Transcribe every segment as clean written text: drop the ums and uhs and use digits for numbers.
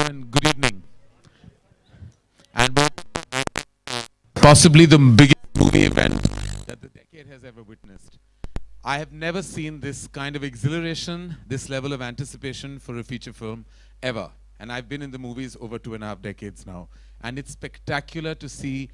and good evening. And we're possibly the biggest movie event that the decade has ever witnessed. I have never seen this kind of exhilaration, this level of anticipation for a feature film ever. And I've been in the movies over 2.5 decades now. And it's spectacular to see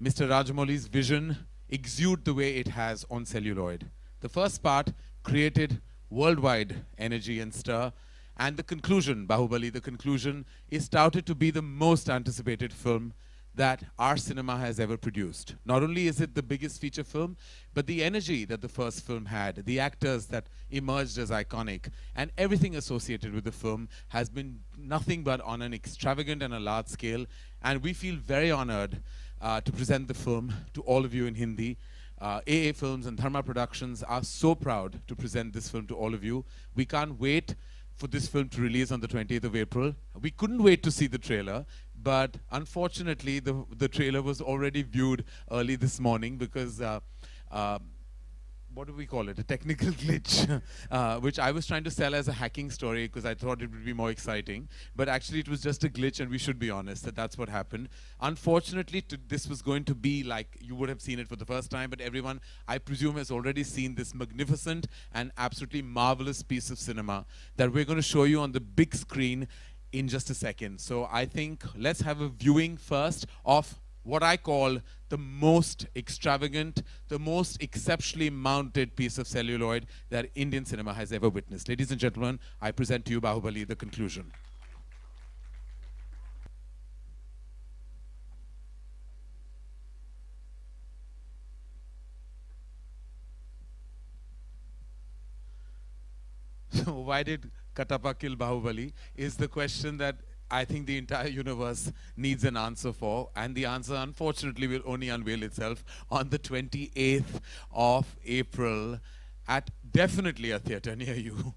Mr. Rajamouli's vision exude the way it has on celluloid. The first part created worldwide energy and stir, and the conclusion, Bahubali, the conclusion, is touted to be the most anticipated film that our cinema has ever produced. Not only is it the biggest feature film, but the energy that the first film had, the actors that emerged as iconic, and everything associated with the film has been nothing but on an extravagant and a large scale. And we feel very honored to present the film to all of you in Hindi. AA Films and Dharma Productions are so proud to present this film to all of you. We can't wait for this film to release on the 20th of April. We couldn't wait to see the trailer, but unfortunately the trailer was already viewed early this morning because what do we call it? A technical glitch, which I was trying to sell as a hacking story because I thought it would be more exciting. But actually, it was just a glitch, and we should be honest that that's what happened. Unfortunately, this was going to be like you would have seen it for the first time, but everyone, I presume, has already seen this magnificent and absolutely marvelous piece of cinema that we're going to show you on the big screen in just a second. So I think let's have a viewing first of what I call the most extravagant, the most exceptionally mounted piece of celluloid that Indian cinema has ever witnessed. Ladies and gentlemen, I present to you Bahubali, the conclusion. So why did Katappa kill Bahubali is the question that I think the entire universe needs an answer for, and the answer unfortunately will only unveil itself on the 28th of April at definitely a theatre near you.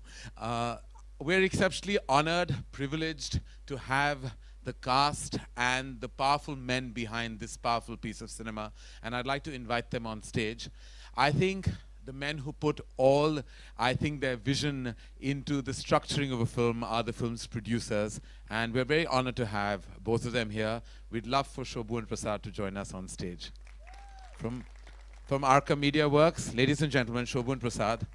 We're exceptionally honored, privileged to have the cast and the powerful men behind this powerful piece of cinema, and I'd like to invite them on stage. I think the men who put all, I think, their vision into the structuring of a film are the film's producers, and we're very honored to have both of them here. We'd love for Shobhu and Prasad to join us on stage. From Arca Media Works, ladies and gentlemen, Shobhu and Prasad.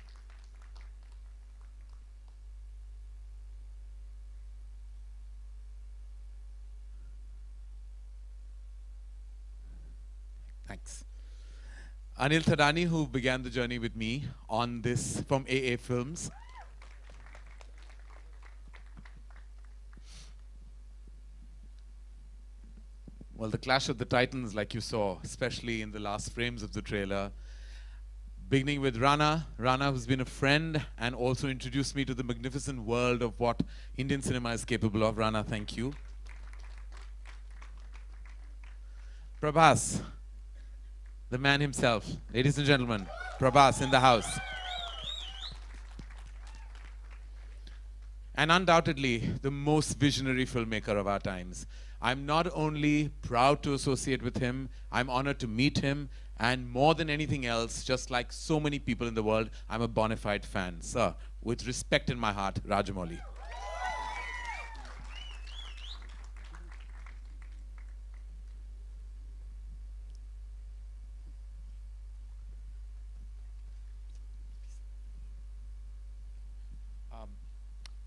Thanks. Anil Thadani, who began the journey with me on this from AA Films. Well, the clash of the titans, like you saw, especially in the last frames of the trailer. Beginning with Rana. Rana, who's been a friend and also introduced me to the magnificent world of what Indian cinema is capable of. Rana, thank you. Prabhas, the man himself. Ladies and gentlemen, Prabhas in the house. And undoubtedly, the most visionary filmmaker of our times. I'm not only proud to associate with him, I'm honored to meet him, and more than anything else, just like so many people in the world, I'm a bona fide fan. Sir, with respect in my heart, Rajamouli.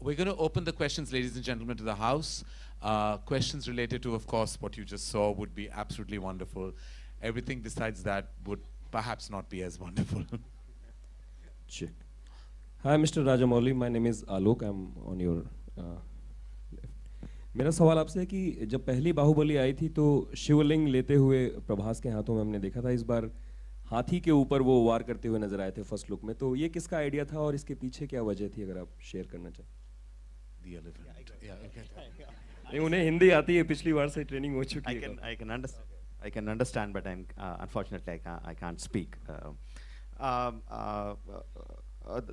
We're going to open the questions, ladies and gentlemen, to the house. Questions related to, of course, what you just saw would be absolutely wonderful. Everything besides that would perhaps not be as wonderful. Check. Hi, Mr. Rajamouli. My name is Alok. I'm on your left. मेरा सवाल आपसे है कि जब पहली बाहुबली आई थी तो शिवलिंग लेते हुए प्रभास के हाथों में हमने देखा था. इस बार हाथी के ऊपर वो वार करते हुए नजर आए थे फर्स्ट लुक में. तो ये किसका आइडिया था और इसके पीछे क्या वजह थी, अगर आप शेयर करना चाहें. The elephant. Yeah, okay. नहीं, उन्हें हिंदी आती है, पिछली बार से ट्रेनिंग हो चुकी है. I can understand, but I'm unfortunately I can't speak.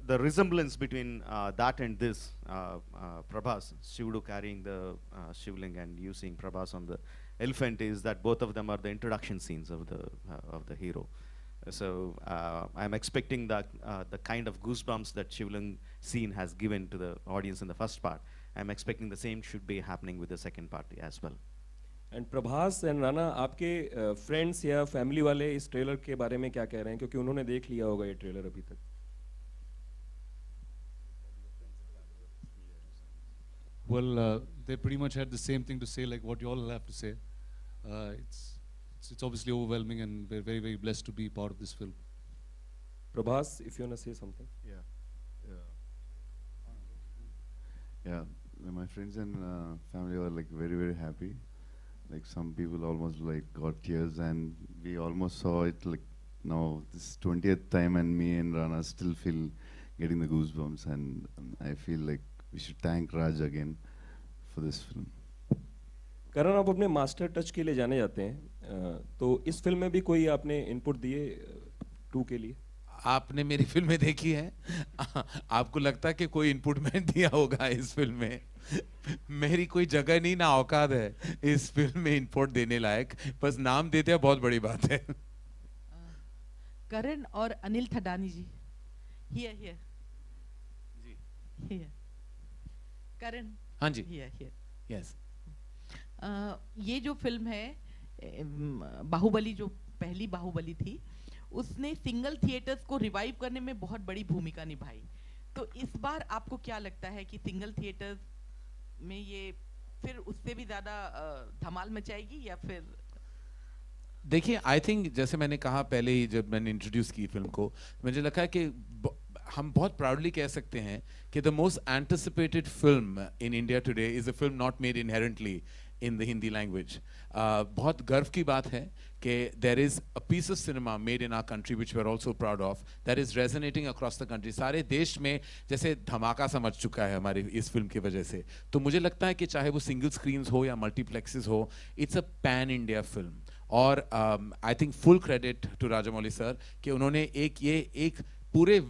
The resemblance between that and this, Prabhas, Shivudu carrying the Shivling and using Prabhas on the elephant, is that both of them are the introduction scenes of the hero. So I'm expecting that the kind of goosebumps that Shivling scene has given to the audience in the first part, I'm expecting the same should be happening with the second part as well. And Prabhas and Rana, आपके friends या family वाले इस trailer के बारे में क्या कह रहे हैं, क्योंकि उन्होंने देख लिया होगा ये ट्रेलर अभी तक? Well, they pretty much had the same thing to say, like what you all have to say. It's obviously overwhelming, and we're very, very blessed to be part of this film. Prabhas, if you wanna say something. Yeah. Yeah, my friends and family were like very, very happy. Like some people almost like got tears, and we almost saw it like now this 20th time, and me and Rana still feel getting the goosebumps, and I feel like we should thank Raj again for this film. करण, आप अपने master touch के लिए जाने जाते हैं, तो इस film में भी कोई आपने इनपुट दिए 2 के लिए? आपने मेरी फिल्में देखी है? आपको लगता है कि कोई इनपुट मैंने दिया होगा इस फिल्म में? मेरी कोई जगह नहीं ना औकात है इस फिल्म में इनपुट देने लायक, बस नाम देते हैं, बहुत बड़ी बात है। करण और अनिल थडानी जी, हियर हियर जी, हियर। करण, हाँ जी, हियर हियर। यस। ये जो फिल्म है बाहुबली, जो पहली बाहुबली थी, उसने सिंगल थिएटर्स को रिवाइव करने में बहुत बड़ी भूमिका निभाई। तो इस बार आपको क्या लगता है कि सिंगल थिएटर्स में ये फिर उससे भी ज्यादा धमाल मचाएगी, या फिर? देखिए, आई थिंक जैसे मैंने कहा पहले ही जब मैंने इंट्रोड्यूस की फिल्म को, मुझे लगा है कि हम बहुत प्राउडली कह सकते हैं कि the most anticipated film in India today is a film not made inherently in the Hindi language. बहुत गर्व की बात है कि there is a piece of cinema made in our country which we are also proud of, that is resonating across the country. सारे देश में जैसे धमाका समझ चुका है हमारी इस फिल्म की वजह से। तो मुझे लगता है कि चाहे वो सिंगल स्क्रीन्स हो या मल्टीप्लेक्सेस हो, it's a pan India film. और I think full credit to Rajamouli sir कि उन्होंने एक पूरे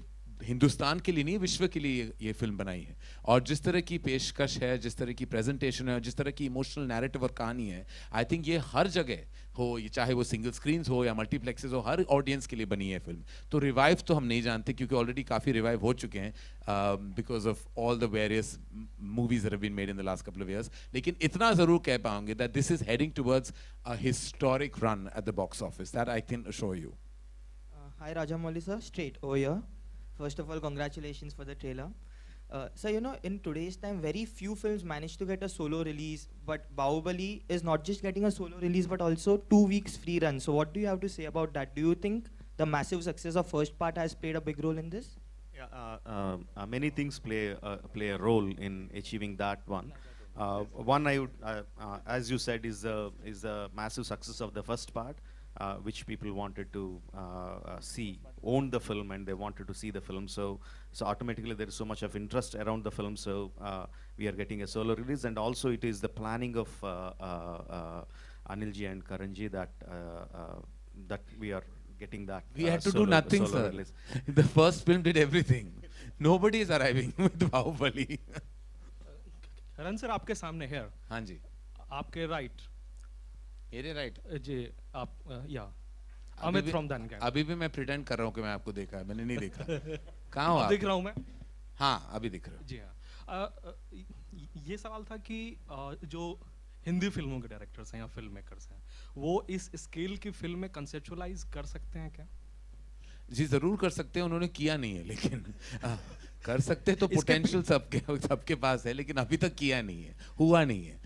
हिंदुस्तान के लिए नहीं, विश्व के लिए ये फिल्म बनाई है। और जिस तरह की पेशकश है, जिस तरह की प्रेजेंटेशन है, जिस तरह की इमोशनल नैरेटिव और कहानी है, आई थिंक ये हर जगह हो, ये चाहे वो सिंगल स्क्रीन्स हो या मल्टीप्लेक्सेस हो, हर ऑडियंस के लिए बनी है फिल्म। तो रिवाइव तो हम नहीं जानते, क्योंकि ऑलरेडी काफ़ी रिवाइव हो चुके हैं because of all the various movies that have been made in the last couple of years. लेकिन इतना ज़रूर कह पाऊंगे that this is heading towards a historic run at the box office, that I can assure you. Hi Rajamouli sir, straight over here. First of all, congratulations for the trailer. So in today's time, very few films manage to get a solo release, but Bahubali is not just getting a solo release, but also 2 weeks free run. So what do you have to say about that? Do you think the massive success of first part has played a big role in this? Yeah, many things play a role in achieving that one. One, I would, as you said, is the massive success of the first part, which people wanted to see, own the film, and they wanted to see the film. So automatically there is so much of interest around the film. So we are getting a solo release, and also it is the planning of Anilji and Karanji that we are getting that. We had to do nothing, sir. Release. The first film did everything. Nobody is arriving with Bahubali. Karan sir आपके सामने है, हाँ जी, आपके right, मेरे right जी, आप या Amit from then gang. अभी भी मैं प्रिटेंड कर रहा हूँ कि मैं आपको देखा है, मैंने नहीं देखा। कहाँ हो आप? दिख रहा हूँ मैं। हाँ, अभी दिख रहा हूँ। जी हाँ, ये सवाल था कि जो हिंदी फिल्मों के डायरेक्टर्स हैं या फिल्म मेकर्स हैं, वो इस स्केल की फिल्म में कंसेप्चुअलाइज कर सकते हैं क्या? जी जरूर कर सकते हैं, उन्होंने किया नहीं है, लेकिन कर सकते तो पोटेंशियल सबके पास है, लेकिन अभी तक किया नहीं है, हुआ नहीं है।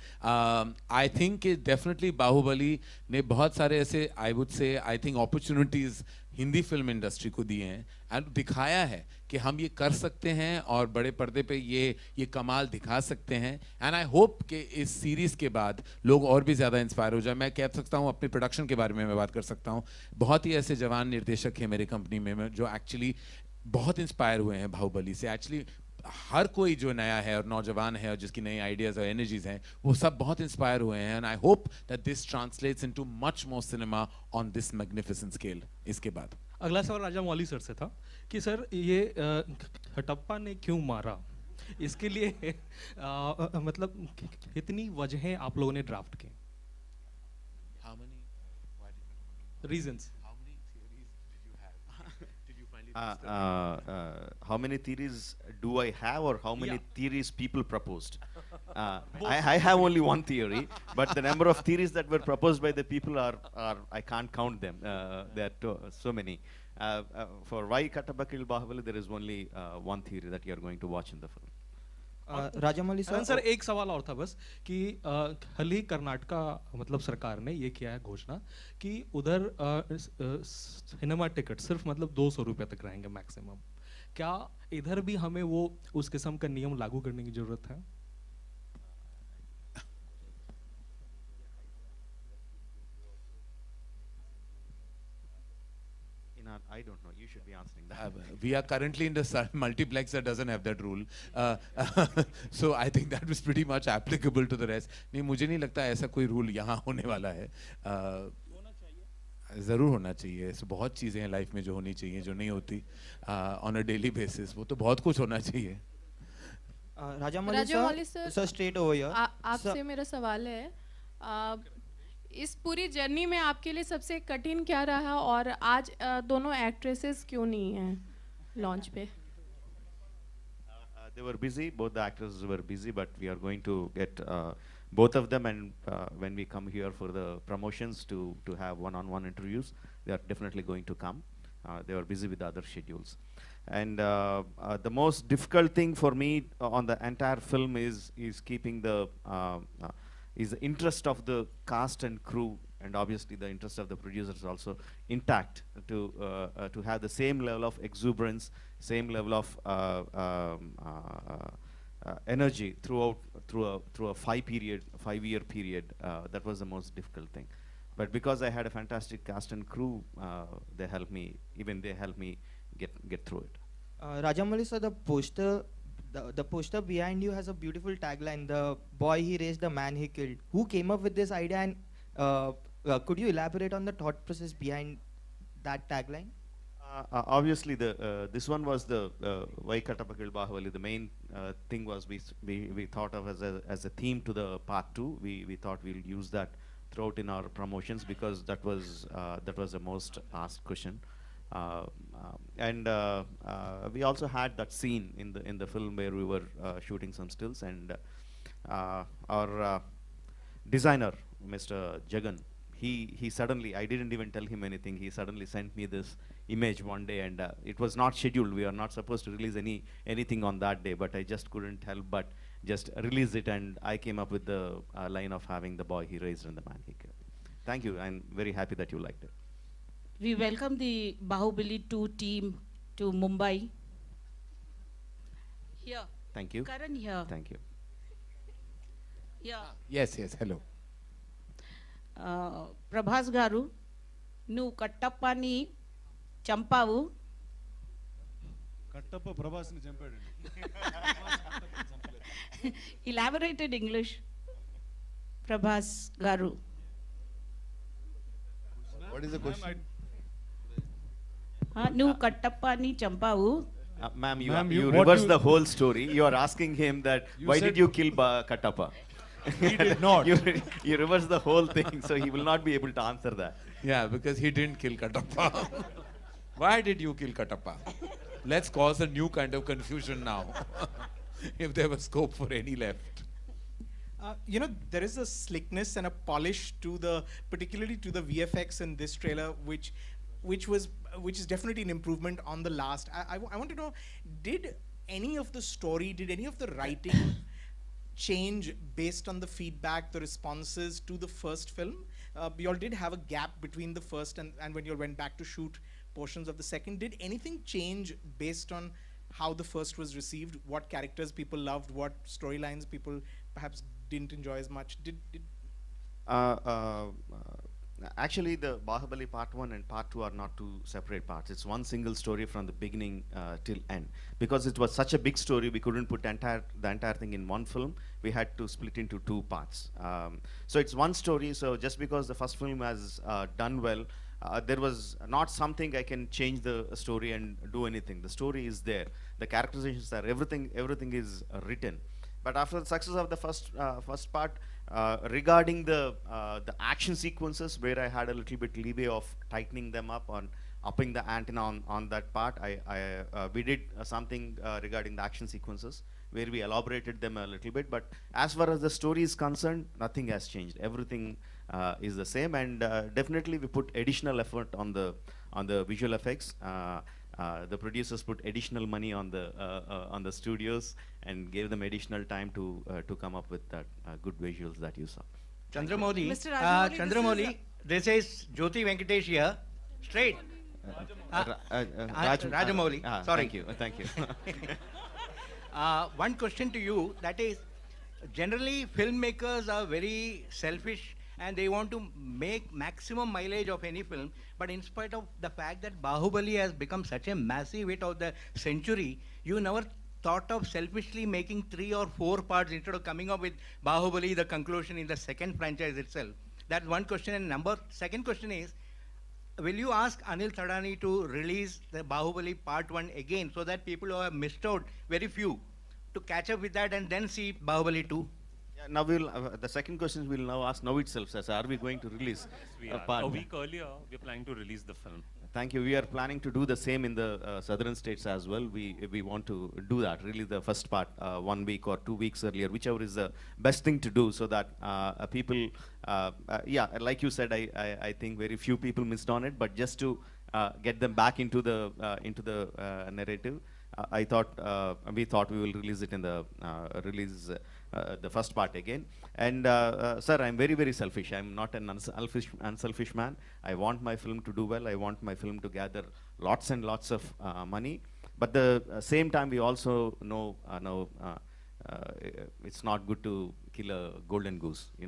आई थिंक डेफिनेटली बाहुबली ने बहुत सारे ऐसे I would say I think opportunities Hindi film industry को दिए हैं, एंड दिखाया है कि हम ये कर सकते हैं और बड़े पर्दे पे ये कमाल दिखा सकते हैं। एंड आई होप कि इस सीरीज़ के बाद लोग और भी ज़्यादा इंस्पायर हो जाए। मैं कह सकता हूँ, अपने प्रोडक्शन के बारे में मैं बात कर सकता हूँ, बहुत ही ऐसे जवान निर्देशक हैं मेरी कंपनी में जो एक्चुअली बहुत इंस्पायर हुए हैं बाहुबली से। एक्चुअली हर कोई जो नया है और नौजवान है और जिसकी नई आइडियाज़ और एनर्जीज हैं, वो सब बहुत इंस्पायर हुए हैं। And I hope that this translates into much more cinema on this magnificent scale. इसके बाद अगला सवाल राजामौली सर से था कि सर ये हटप्पा ने क्यों मारा, इसके लिए मतलब कितनी वजहें आप लोगों ने ड्राफ्ट की? Reasons? How many theories do I have, or how many theories people proposed? I have only one theory, but the number of theories that were proposed by the people are I can't count them. There are so many. For why Kattappa killed Bahubali, there is only one theory that you are going to watch in the film. Rajamouli Karan sir, sir एक सवाल और था बस कि हाल ही कर्नाटका मतलब सरकार ने ये किया है घोषणा कि उधर सिनेमा टिकट सिर्फ मतलब 200 रुपये तक रहेंगे मैक्सिमम। क्या इधर भी हमें वो उस किस्म का नियम लागू करने की जरूरत है? I don't know. You should be answering that. We are currently in the multiplex that doesn't have that rule. So I think that was pretty much applicable to the rest. नहीं मुझे नहीं लगता ऐसा कोई rule यहाँ होने वाला है. ज़रूर होना चाहिए. ऐसे बहुत चीज़ें हैं लाइफ में जो होनी चाहिए जो नहीं होती on a daily basis. वो तो बहुत कुछ होना चाहिए. Rajamouli sir, straight over here. आपसे मेरा सवाल है इस पूरी जर्नी में आपके लिए सबसे कठिन क्या रहा और आज दोनों एक्ट्रेसेस क्यों नहीं हैं लॉन्च पे? They were busy. Both the actors were busy, but we are going to get both of them, and when we come here for the promotions to have one-on-one interviews, they are definitely going to come. They were busy with the other schedules. And the most difficult thing for me on the entire film is keeping the interest of the cast and crew, and obviously the interest of the producers also intact, to have the same level of exuberance, same level of energy through a 5-year period. That was the most difficult thing. But because I had a fantastic cast and crew, they helped me get through it. Rajamouli sir, the poster behind you has a beautiful tagline: "The boy he raised, the man he killed." Who came up with this idea, and could you elaborate on the thought process behind that tagline? Obviously, this one was the why Kattappa killed Bahubali. The main thing was we thought of as a theme to the part 2. We thought we'll use that throughout in our promotions because that was the most asked question. And we also had that scene in the film where we were shooting some stills, and our designer, Mr. Jagan, he suddenly, I didn't even tell him anything, he suddenly sent me this image one day, and it was not scheduled. We are not supposed to release anything on that day, but I just couldn't help but just release it, and I came up with the line of having the boy he raised and the man he killed. Thank you. I'm very happy that you liked it. We welcome the Bahubali 2 team to Mumbai. Here. Thank you. Karan here. Thank you. Yeah. Yes, hello. Prabhas garu, nu Kattappani champavu. Kattappa Prabhas ni champadu. Elaborated English. Prabhas garu. What is the question? Nu Kattappani champavu. Ma'am, Ma'am, you what reversed you- the whole story. You are asking him that why said- did you kill Kattappa? He did not. You reversed the whole thing, so he will not be able to answer that. Yeah, because he didn't kill Kattappa. Why did you kill Kattappa? Let's cause a new kind of confusion now. If there was scope for any left. There is a slickness and a polish to particularly to the VFX in this trailer, which is definitely an improvement on the last. I want to know, did any of the story, did any of the writing change based on the feedback, the responses to the first film? You all did have a gap between the first and when you all went back to shoot portions of the second. Did anything change based on how the first was received? What characters people loved? What storylines people perhaps didn't enjoy as much? Actually, the Bahubali Part 1 and Part 2 are not two separate parts. It's one single story from the beginning till end. Because it was such a big story, we couldn't put the entire thing in one film. We had to split into two parts. So it's one story. So just because the first film has done well, there was not something I can change the story and do anything. The story is there. The characterizations are everything is written. But after the success of the first part, regarding the action sequences, where I had a little bit leeway of tightening them up upping the ante on that part. We did something regarding the action sequences where we elaborated them a little bit. But as far as the story is concerned, nothing has changed. Everything is the same, and definitely we put additional effort on the visual effects. The producers put additional money on the studios and gave them additional time to come up with that good visuals that you saw. Chandramouli, Mr. Rajamouli, Chandramouli, this is Jyoti Venkatesh here, straight. Rajamouli, sorry. Thank you. One question to you, that is, generally filmmakers are very selfish and they want to make maximum mileage of any film, but in spite of the fact that Bahubali has become such a massive hit of the century, you never thought of selfishly making 3 or 4 parts instead of coming up with Bahubali, the conclusion in the second franchise itself. That's one question. And second question is, will you ask Anil Thadani to release the Bahubali Part 1 again so that people who have missed out, very few, to catch up with that and then see Bahubali 2? Yeah, now the second question we'll now ask now itself, says, are we going to release part? A week earlier, we're planning to release the film. Thank you. We are planning to do the same in the southern states as well. We want to do that, release the first part 1 week or 2 weeks earlier, whichever is the best thing to do, so that people, like you said, I think very few people missed on it, but just to get them back into the narrative, we thought we will release it in the the first part again. And sir, I'm very, very selfish. I'm not an unselfish man. I want my film to do well. I want my film to gather lots and lots of money. But the same time, we also know it's not good to kill a golden goose. We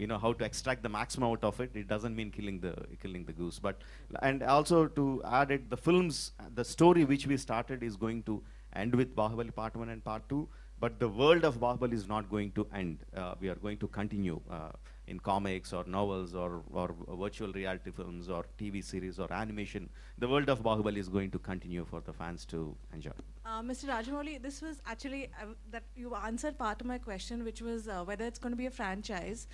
know how to extract the maximum out of it. It doesn't mean killing the goose. And also to add it, the story which we started is going to end with Bahubali Part 1 and Part 2. But the world of Bahubali is not going to end. We are going to continue in comics or novels or virtual reality films or TV series or animation. The world of Bahubali is going to continue for the fans to enjoy. Mr. Rajamouli, this was actually that you answered part of my question, which was whether it's going to be a franchise.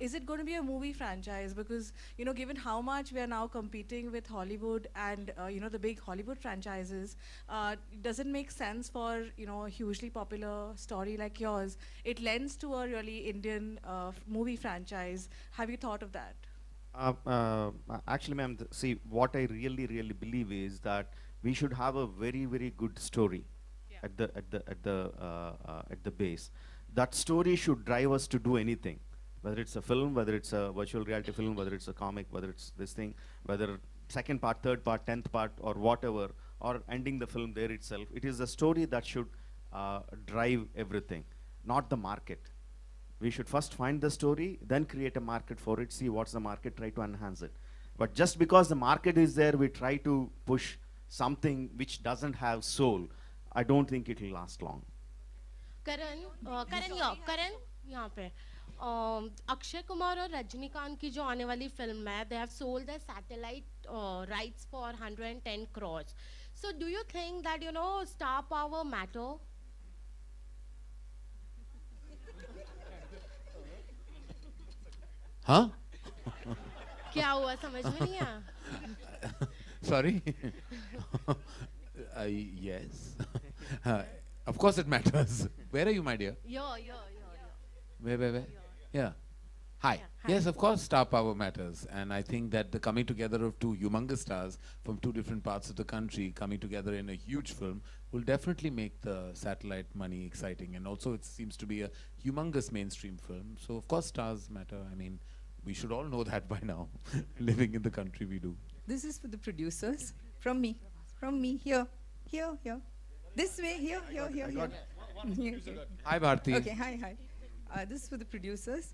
Is it going to be a movie franchise? Because given how much we are now competing with Hollywood and the big Hollywood franchises, does it make sense for a hugely popular story like yours? It lends to a really Indian movie franchise. Have you thought of that? Actually, ma'am, see, what I really believe is that we should have a very, very good story at the base. That story should drive us to do anything, whether it's a film, whether it's a virtual reality film, whether it's a comic, whether it's this thing, whether second part, third part, 10th part, or whatever, or ending the film there itself. It is a story that should drive everything, not the market. We should first find the story, then create a market for it, see what's the market, try to enhance it. But just because the market is there, we try to push something which doesn't have soul. I don't think it will last long. Karan, यहाँ पे अक्षय कुमार और रजनीकांत की जो आने वाली film है, they have sold their satellite rights for 110 crores. So do you think that star power matter? Huh? क्या हुआ समझ में नहीं आया? Sorry. Yes. Of course it matters. Where are you, my dear? Where? Yeah. Hi. Yes, of course star power matters. And I think that the coming together of two humongous stars from two different parts of the country coming together in a huge film will definitely make the satellite money exciting. And also it seems to be a humongous mainstream film. So of course stars matter. I mean, we should all know that by now, living in the country we do. This is for the producers. From me, here. This way, here. Hi, Bharti. Okay, hi. This is for the producers.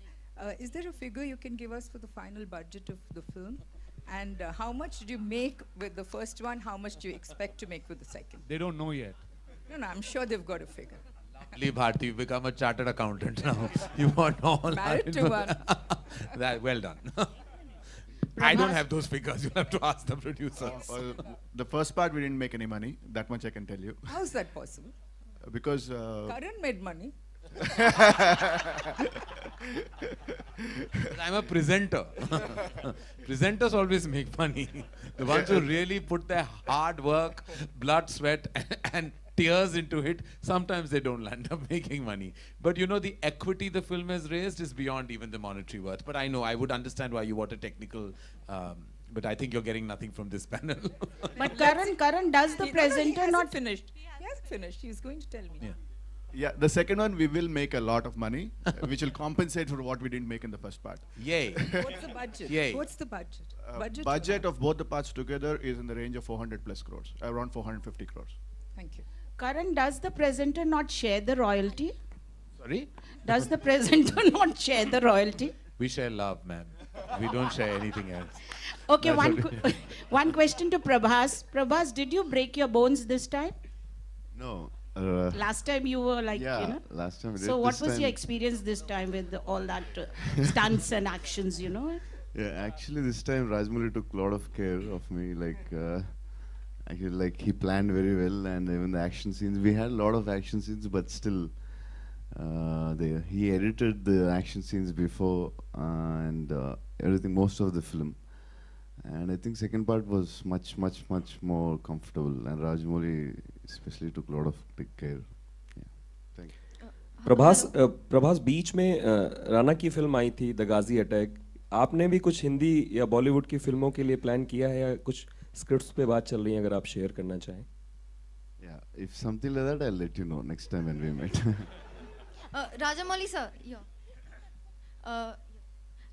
Is there a figure you can give us for the final budget of the film? And how much did you make with the first one? How much do you expect to make with the second? They don't know yet. No, I'm sure they've got a figure. Lovely, Bharti, you've become a chartered accountant now. You want all Married to one. Well done. I don't have those figures. You have to ask the producers. The first part we didn't make any money. That much I can tell you. How is that possible? Because Karan made money. I'm a presenter. Presenters always make money. The ones who really put their hard work, blood, sweat, and tears into it, sometimes they don't land up making money. But you know, the equity the film has raised is beyond even the monetary worth. But I know, I would understand why you want a technical, but I think you're getting nothing from this panel. But Karan, does the presenter not finished? He hasn't finished. He's going to tell me. Yeah. Yeah, the second one we will make a lot of money, which will compensate for what we didn't make in the first part. Yay. What's the budget? Yay. What's the budget? Budget of both the parts together is in the range of 400 plus crores, around 450 crores. Thank you. Karan, does the presenter not share the royalty? Sorry? Does the presenter not share the royalty? We share love, ma'am. We don't share anything else. Okay, That's what one question to Prabhas. Prabhas, did you break your bones this time? No. Last time you were like, yeah, you know. last time we did. So what This was time- your experience this time with all that stunts and actions, you know? Yeah, actually this time Rajamouli took a lot of care of me. Actually, like he planned very well, and even the action scenes. We had a lot of action scenes, but still, he edited the action scenes before and everything, most of the film. And I think second part was much more comfortable, and Rajamouli especially took a lot of big care. Yeah, thank you. Prabhas बीच में राणा की film आई थी the Ghazi attack. आपने भी कुछ हिंदी या बॉलीवुड की फिल्मों के लिए प्लान किया है या कुछ स्क्रिप्ट्स पे बात चल रही है, अगर आप शेयर करना चाहें? Yeah, if something like that, I'll let you know next time when we meet. Rajamouli sir,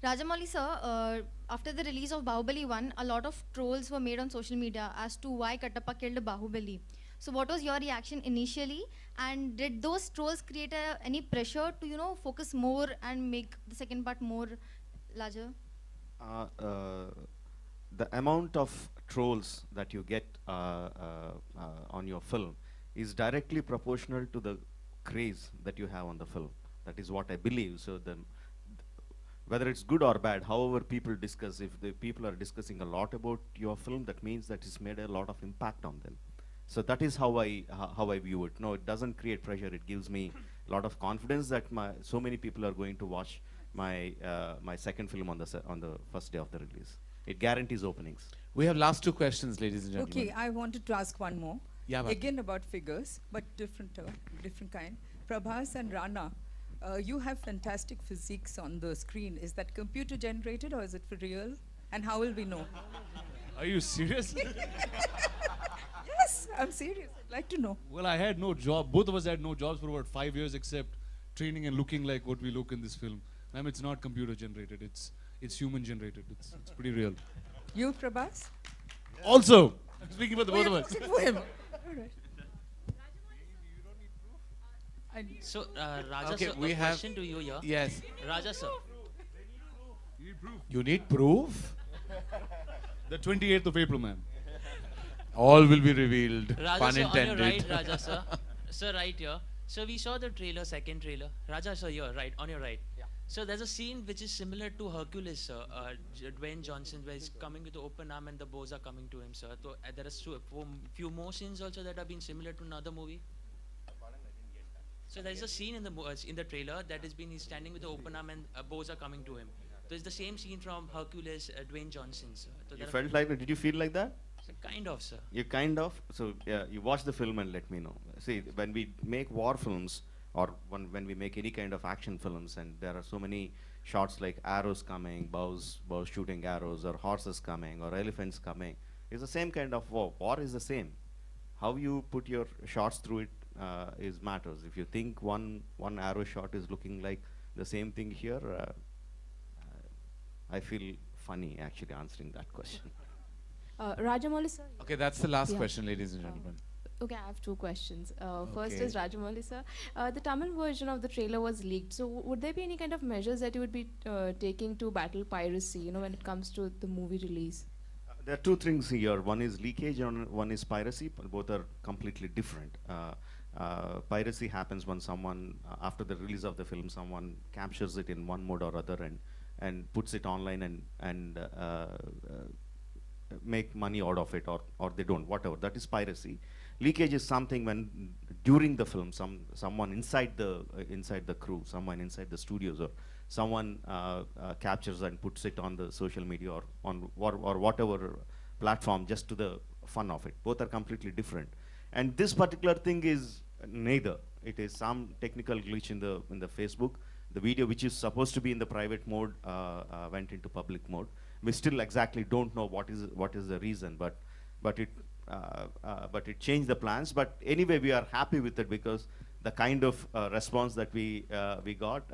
Rajamouli sir, after the release of Bahubali 1, a lot of trolls were made on social media as to why Kattappa killed Bahubali. So what was your reaction initially, and did those trolls create any pressure to, you know, focus more and make the second part more larger? The amount of trolls that you get on your film is directly proportional to the craze that you have on the film. That is what I believe. So whether it's good or bad, however people discuss, if the people are discussing a lot about your film, that means that it's made a lot of impact on them. So that is how I view it. No, it doesn't create pressure. It gives me a lot of confidence that so many people are going to watch my second film on the first day of the release. It guarantees openings. We have last two questions, ladies and gentlemen. Okay, I wanted to ask one more. Yeah, Again about figures, but different kind. Prabhas and Rana, you have fantastic physiques on the screen. Is that computer generated or is it for real? And how will we know? Are you serious? Yes, I'm serious. I'd like to know. Well, I had no job. Both of us had no jobs for about 5 years, except training and looking like what we look in this film. Ma'am, it's not computer generated. It's human generated. It's pretty real. You, Prabhas? Also, I'm speaking for the both of us. For him. All right. So, Raja Okay, sir, we a have- question to you here. Yes. Raja sir. You need proof? The 28th of April, ma'am. All will be revealed. Raja Pun sir, intended. on your right, Raja sir. Sir, right here. So we saw the trailer, second trailer. Raja sir, here, right, on your right. Yeah. So there's a scene which is similar to Hercules, sir. Dwayne Johnson, where he's coming with the open arm and the bows are coming to him, sir. So there are few more scenes also that have been similar to another movie. So there is a scene in the trailer that has been he's standing with the open arm and bows are coming to him. So it's the same scene from Hercules, Dwayne Johnson, sir. So You felt like it? Did you feel like that? So kind of, sir. You kind of? So yeah, you watch the film and let me know. See, when we make war films or when we make any kind of action films, and there are so many shots like arrows coming, bows shooting arrows, or horses coming, or elephants coming, it's the same kind of war. War is the same. How you put your shots through it is matters. If you think one arrow shot is looking like the same thing here, I feel funny actually answering that question. Rajamouli sir. Okay, that's the last Yeah. question, ladies and gentlemen. Okay, I have two questions. First Okay. is Rajamouli sir. The Tamil version of the trailer was leaked. So would there be any kind of measures that you would be taking to battle piracy, you know, when it comes to the movie release? There are two things here. One is leakage and one is piracy. Both are completely different. Piracy happens when someone, after the release of the film, someone captures it in one mode or other and puts it online and make money out of it, or they don't, whatever. That is piracy. Leakage is something when during the film, someone inside the crew, someone inside the studios, or someone captures and puts it on the social media or on or whatever platform just to the fun of it. Both are completely different. And this particular thing is neither. It is some technical glitch in the Facebook. The video, which is supposed to be in the private mode, went into public mode. We still exactly don't know what is the reason, but it changed the plans. But anyway, we are happy with it because the kind of response that we got,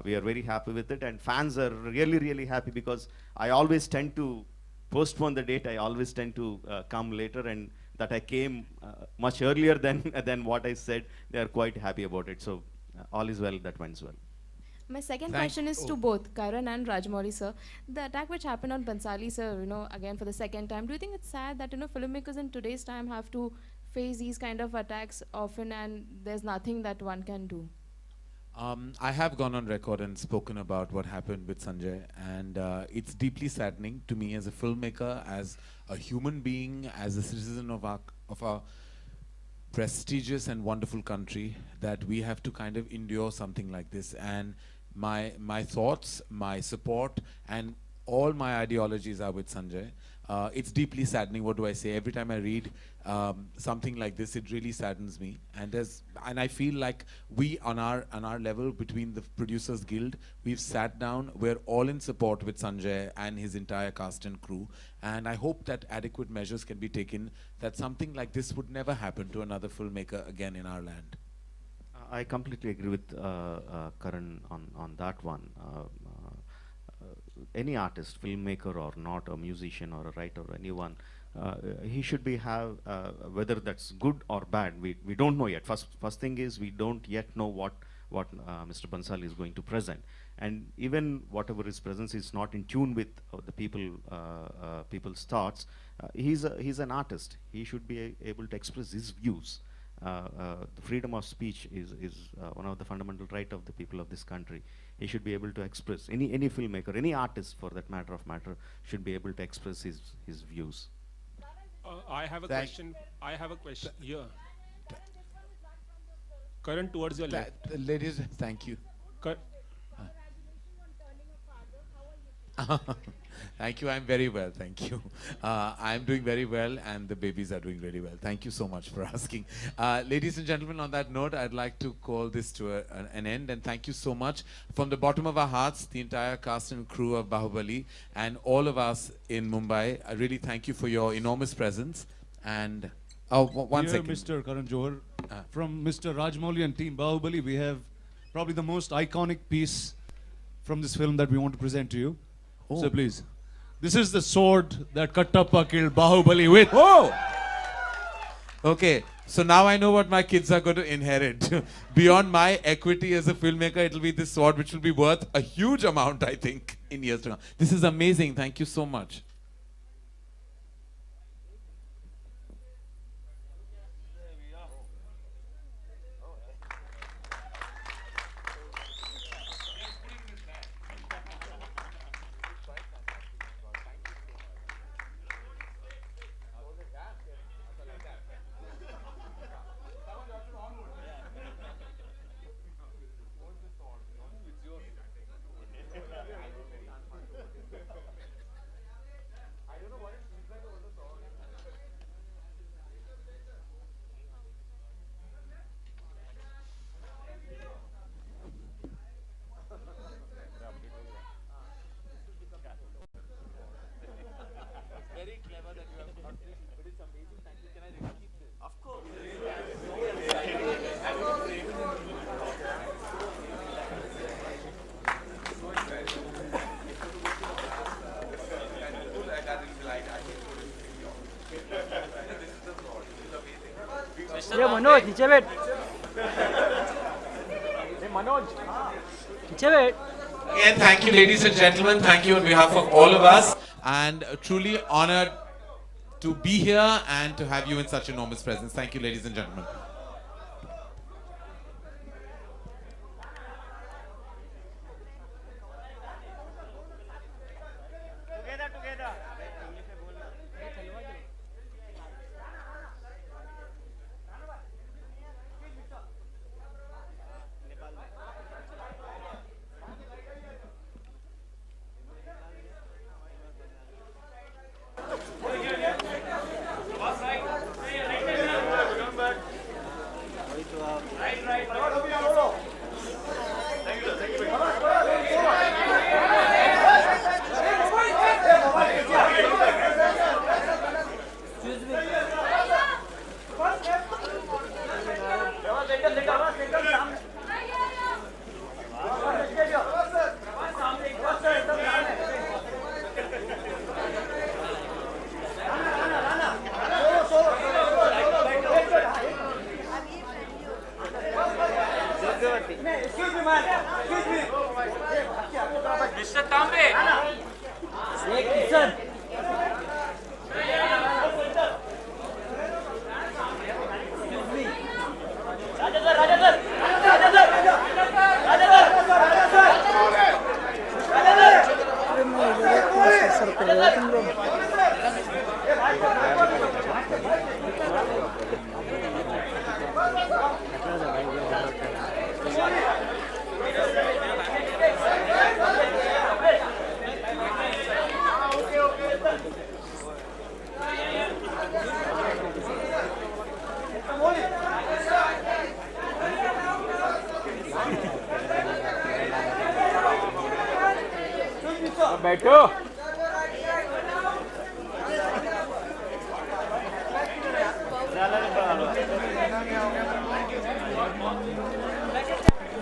we are very happy with it, and fans are really happy because I always tend to postpone the date. I always tend to come later, and that I came much earlier than what I said. They are quite happy about it. So all is well that went well. My second question is to both Karan and Rajamouli, sir. The attack which happened on Bansali, sir, again for the second time, do you think it's sad that, filmmakers in today's time have to face these kind of attacks often and there's nothing that one can do? I have gone on record and spoken about what happened with Sanjay, and it's deeply saddening to me as a filmmaker, as a human being, as a citizen of our prestigious and wonderful country, that we have to kind of endure something like this. And my thoughts, my support, and all my ideologies are with Sanjay. It's deeply saddening. What do I say? Every time I read something like this, it really saddens me. And I feel like we, on our level, between the Producers Guild, we've sat down. We're all in support with Sanjay and his entire cast and crew. And I hope that adequate measures can be taken, that something like this would never happen to another filmmaker again in our land. I completely agree with Karan on that one. Any artist, filmmaker or not, a musician or a writer or anyone, he should be whether that's good or bad, we don't know yet. First thing is, we don't yet know what Mr. Bansali is going to present, and even whatever his presence is not in tune with the people's thoughts. He's an artist. He should be able to express his views. The freedom of speech is one of the fundamental rights of the people of this country. He should be able to express, any filmmaker, any artist for that matter should be able to express his views. I have a question. I have a question here. Karan, towards your left. Ladies, thank you. Thank you. I'm very well. Thank you. I'm doing very well, and the babies are doing really well. Thank you so much for asking. Ladies and gentlemen, on that note, I'd like to call this to an end, and thank you so much from the bottom of our hearts, the entire cast and crew of Bahubali, and all of us in Mumbai. I really thank you for your enormous presence. And one Dear second. Mr. Karan Johar, from Mr. Rajamouli and team Bahubali, we have probably the most iconic piece from this film that we want to present to you. Oh. So please, this is the sword that Kattappa killed Bahubali with. Oh! Okay, so now I know what my kids are going to inherit. Beyond my equity as a filmmaker, it'll be this sword, which will be worth a huge amount, I think, in years to come. This is amazing. Thank you so much. ये मनोज नीचे बैठ मनोज नीचे बैठ. Again, thank you, ladies and gentlemen. Thank you on behalf of all of us. And truly honored to be here and to have you in such enormous presence. Thank you, ladies and gentlemen. बैठो